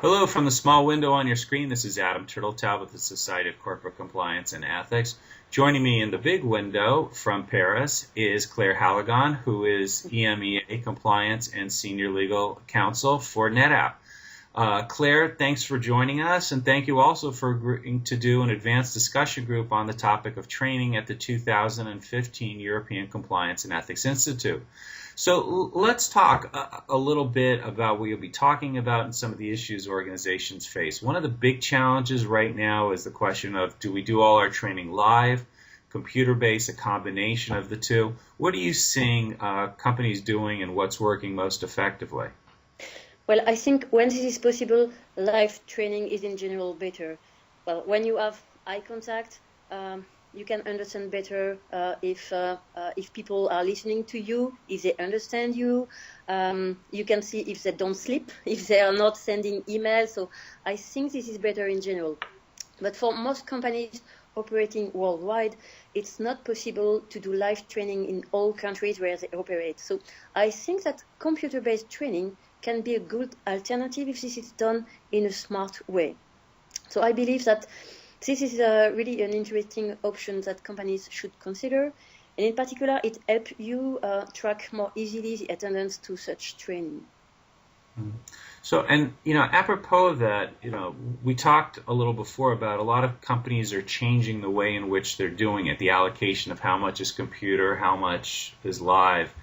Hello from the small window on your screen. This is Adam Turtletab with the Society of Corporate Compliance and Ethics. Joining me in the big window from Paris is Claire Halligon, who is EMEA Compliance and Senior Legal Counsel for NetApp. Claire, thanks for joining us, and thank you also for agreeing to do an advanced discussion group on the topic of training at the 2015 European Compliance and Ethics Institute. So let's talk a little bit about what you'll be talking about and some of the issues organizations face. One of the big challenges right now is the question of, do we do all our training live, computer-based, a combination of the two? What are you seeing companies doing and what's working most effectively? Well, I think when this is possible, live training is in general better. Well, when you have eye contact, you can understand better if people are listening to you, if they understand you. You can see if they don't sleep, if they are not sending emails. So I think this is better in general. But for most companies operating worldwide, it's not possible to do live training in all countries where they operate. So I think that computer-based training can be a good alternative if this is done in a smart way. So I believe that this is really an interesting option that companies should consider, and in particular, it helps you track more easily the attendance to such training. So, and apropos of that, we talked a little before about a lot of companies are changing the way in which they're doing it, the allocation of how much is computer, how much is live.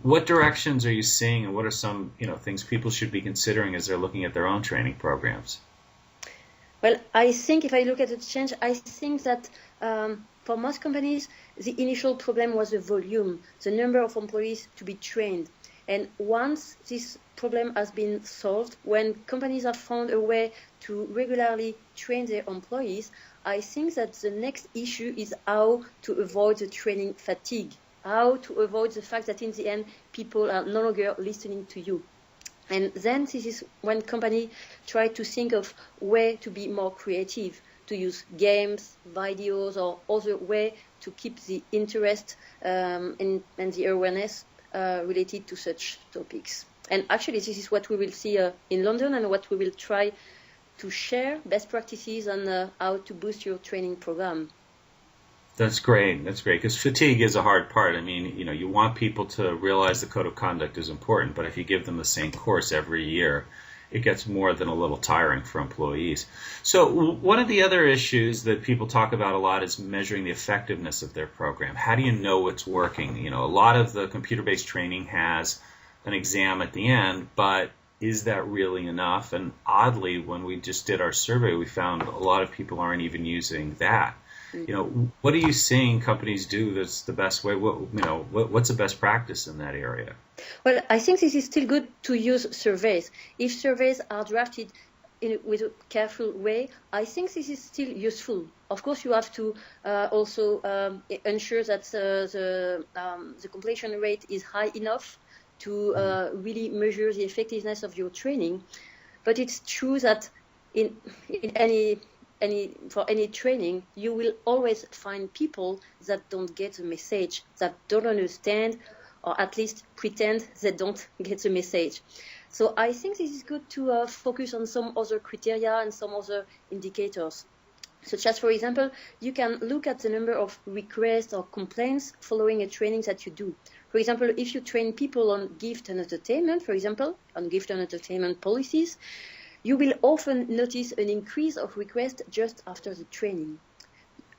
What directions are you seeing, and what are some things people should be considering as they're looking at their own training programs? Well, I think if I look at the change, I think that for most companies, the initial problem was the volume, the number of employees to be trained. And once this problem has been solved, when companies have found a way to regularly train their employees, I think that the next issue is how to avoid the training fatigue, how to avoid the fact that in the end, people are no longer listening to you. And then this is when companies try to think of way to be more creative, to use games, videos, or other way to keep the interest and the awareness related to such topics. And actually, this is what we will see in London, and what we will try to share best practices on how to boost your training program. That's great. That's great, because fatigue is a hard part. I mean, you want people to realize the code of conduct is important, but if you give them the same course every year, it gets more than a little tiring for employees. So one of the other issues that people talk about a lot is measuring the effectiveness of their program. How do you know it's working? A lot of the computer-based training has an exam at the end, but is that really enough? And oddly, when we just did our survey, we found a lot of people aren't even using that. What are you seeing companies do that's the best way? What's the best practice in that area? Well, I think this is still good to use surveys. If surveys are drafted with a careful way, I think this is still useful. Of course, you have to also ensure that the completion rate is high enough to really measure the effectiveness of your training. But it's true that for any training, you will always find people that don't get the message, that don't understand, or at least pretend they don't get the message. So I think this is good to focus on some other criteria and some other indicators. Such as, for example, you can look at the number of requests or complaints following a training that you do. For example, if you train people on gift and entertainment, for example, on gift and entertainment policies, you will often notice an increase of requests just after the training.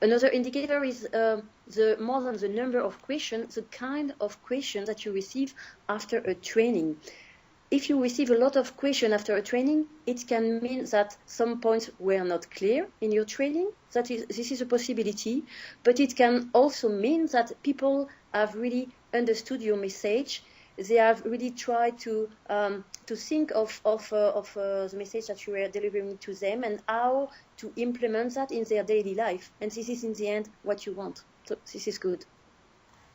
Another indicator is more than the number of questions, the kind of questions that you receive after a training. If you receive a lot of questions after a training, it can mean that some points were not clear in your training. This is a possibility, but it can also mean that people have really understood your message. They have really tried to think of the message that you were delivering to them and how to implement that in their daily life. And this is, in the end, what you want. So this is good.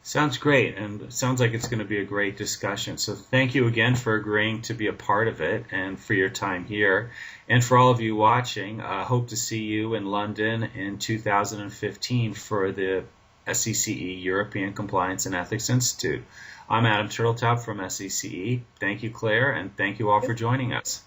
Sounds great, and sounds like it's going to be a great discussion. So thank you again for agreeing to be a part of it and for your time here. And for all of you watching, I hope to see you in London in 2015 for the SCCE, European Compliance and Ethics Institute. I'm Adam Turtletop from SCCE. Thank you, Claire, and thank you all for joining us.